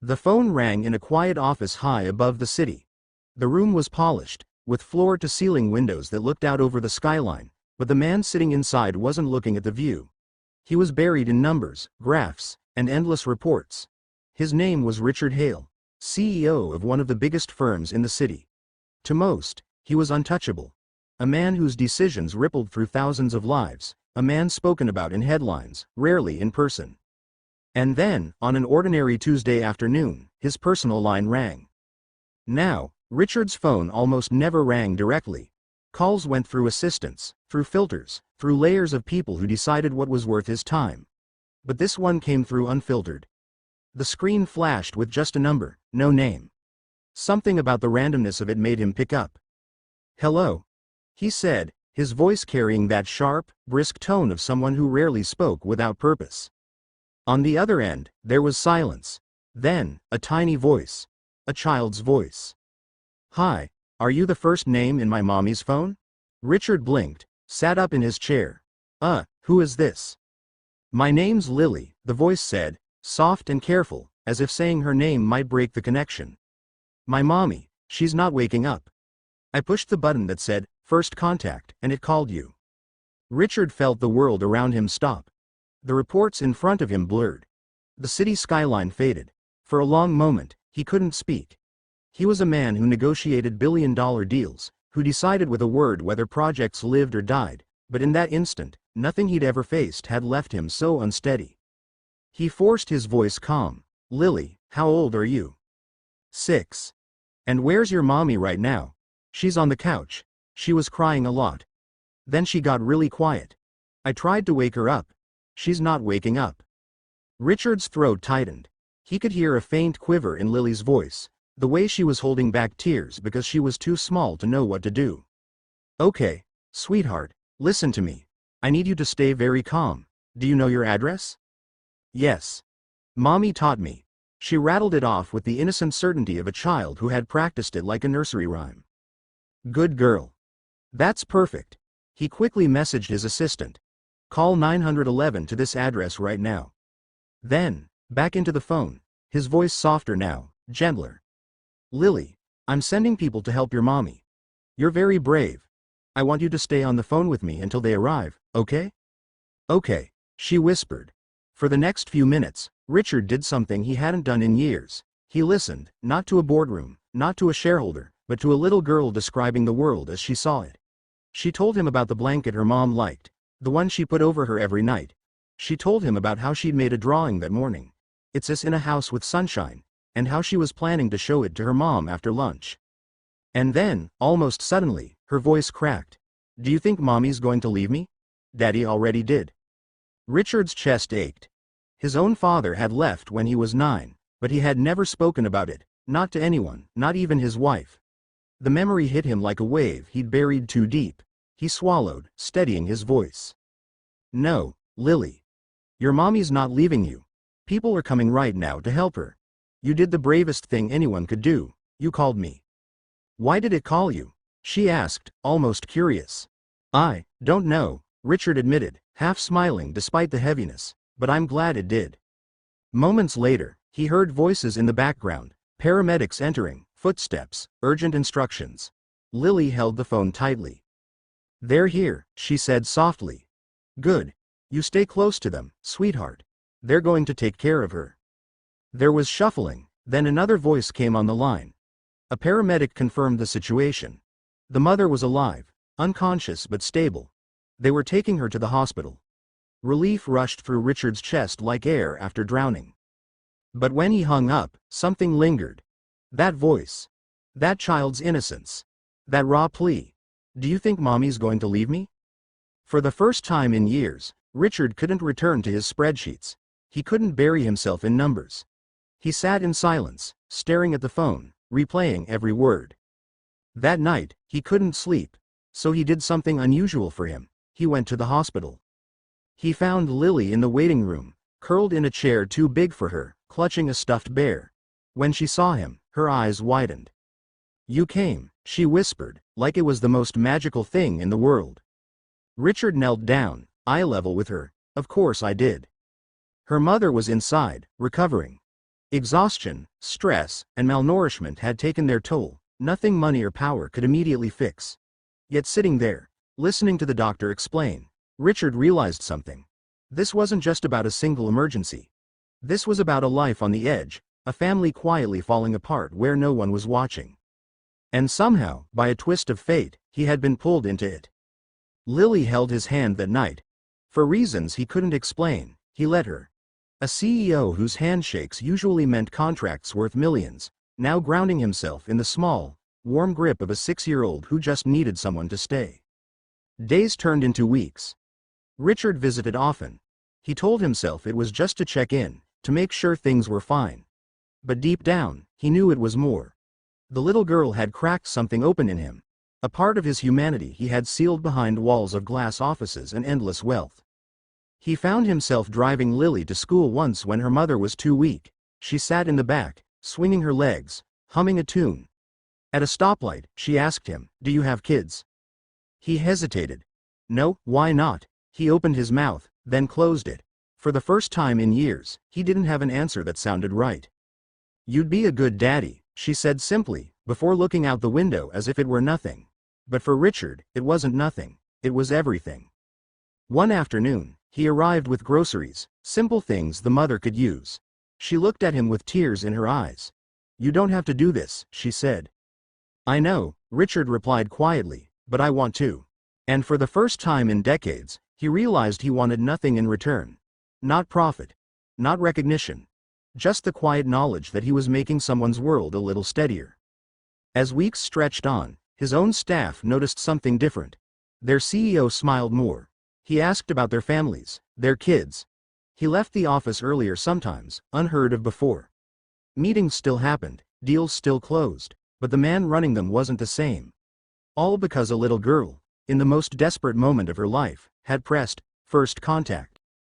The phone rang in a quiet office high above the city. The room was polished, with floor-to-ceiling windows that looked out over the skyline, but the man sitting inside wasn't looking at the view. He was buried in numbers, graphs, and endless reports. His name was Richard Hale, CEO of one of the biggest firms in the city. To most, he was untouchable. A man whose decisions rippled through thousands of lives, a man spoken about in headlines, rarely in person. And then, on an ordinary Tuesday afternoon, his personal line rang. Now, Richard's phone almost never rang directly. Calls went through assistants, through filters, through layers of people who decided what was worth his time. But this one came through unfiltered. The screen flashed with just a number, no name. Something about the randomness of it made him pick up. "Hello," he said, his voice carrying that sharp, brisk tone of someone who rarely spoke without purpose. On the other end, there was silence. Then, a tiny voice. A child's voice. "Hi, are you the first name in my mommy's phone?" Richard blinked, sat up in his chair. Who is this?" "My name's Lily," the voice said, soft and careful, as if saying her name might break the connection. "My mommy, she's not waking up. I pushed the button that said, 'First Contact,' and it called you." Richard felt the world around him stop. The reports in front of him blurred. The city skyline faded. For a long moment, he couldn't speak. He was a man who negotiated billion-dollar deals, who decided with a word whether projects lived or died, but in that instant, nothing he'd ever faced had left him so unsteady. He forced his voice calm. "Lily, how old are you?" "6. "And where's your mommy right now?" "She's on the couch. She was crying a lot. Then she got really quiet. I tried to wake her up. She's not waking up." Richard's throat tightened. He could hear a faint quiver in Lily's voice, the way she was holding back tears because she was too small to know what to do. "Okay, sweetheart, listen to me. I need you to stay very calm. Do you know your address?" "Yes. Mommy taught me." She rattled it off with the innocent certainty of a child who had practiced it like a nursery rhyme. "Good girl. That's perfect." He quickly messaged his assistant. "Call 911 to this address right now." Then, back into the phone, his voice softer now, gentler. "Lily, I'm sending people to help your mommy. You're very brave. I want you to stay on the phone with me until they arrive, okay?" "Okay," she whispered. For the next few minutes, Richard did something he hadn't done in years. He listened, not to a boardroom, not to a shareholder, but to a little girl describing the world as she saw it. She told him about the blanket her mom liked, the one she put over her every night. She told him about how she'd made a drawing that morning. It's as in a house with sunshine, and how she was planning to show it to her mom after lunch. And then, almost suddenly, her voice cracked. "Do you think mommy's going to leave me? Daddy already did." Richard's chest ached. His own father had left when he was 9, but he had never spoken about it, not to anyone, not even his wife. The memory hit him like a wave he'd buried too deep. He swallowed, steadying his voice. "No, Lily. Your mommy's not leaving you. People are coming right now to help her. You did the bravest thing anyone could do. You called me." "Why did it call you?" she asked, almost curious. "I don't know," Richard admitted, half smiling despite the heaviness, "but I'm glad it did." Moments later, he heard voices in the background, paramedics entering, footsteps, urgent instructions. Lily held the phone tightly. "They're here," she said softly. "Good. You stay close to them, sweetheart. They're going to take care of her." There was shuffling, then another voice came on the line. A paramedic confirmed the situation. The mother was alive, unconscious but stable. They were taking her to the hospital. Relief rushed through Richard's chest like air after drowning. But when he hung up, something lingered. That voice. That child's innocence. That raw plea. "Do you think mommy's going to leave me?" For the first time in years, Richard couldn't return to his spreadsheets. He couldn't bury himself in numbers. He sat in silence, staring at the phone, replaying every word. That night, he couldn't sleep, so he did something unusual for him. He went to the hospital. He found Lily in the waiting room, curled in a chair too big for her, clutching a stuffed bear. When she saw him, her eyes widened. "You came," she whispered, like it was the most magical thing in the world. Richard knelt down, eye level with her. "Of course I did." Her mother was inside, recovering. Exhaustion, stress, and malnourishment had taken their toll, nothing money or power could immediately fix. Yet sitting there, listening to the doctor explain, Richard realized something. This wasn't just about a single emergency. This was about a life on the edge, a family quietly falling apart where no one was watching. And somehow, by a twist of fate, he had been pulled into it. Lily held his hand that night. For reasons he couldn't explain, he let her. A CEO whose handshakes usually meant contracts worth millions, now grounding himself in the small, warm grip of a 6-year-old who just needed someone to stay. Days turned into weeks. Richard visited often. He told himself it was just to check in, to make sure things were fine. But deep down, he knew it was more. The little girl had cracked something open in him. A part of his humanity he had sealed behind walls of glass offices and endless wealth. He found himself driving Lily to school once when her mother was too weak. She sat in the back, swinging her legs, humming a tune. At a stoplight, she asked him, "Do you have kids?" He hesitated. "No, why not?" He opened his mouth, then closed it. For the first time in years, he didn't have an answer that sounded right. "You'd be a good daddy," she said simply, before looking out the window as if it were nothing. But for Richard, it wasn't nothing, it was everything. One afternoon, he arrived with groceries, simple things the mother could use. She looked at him with tears in her eyes. "You don't have to do this," she said. "I know," Richard replied quietly, "but I want to." And for the first time in decades, he realized he wanted nothing in return. Not profit. Not recognition. Just the quiet knowledge that he was making someone's world a little steadier. As weeks stretched on, his own staff noticed something different. Their CEO smiled more. He asked about their families, their kids. He left the office earlier sometimes, unheard of before. Meetings still happened, deals still closed, but the man running them wasn't the same. All because a little girl, in the most desperate moment of her life, had pressed first contact.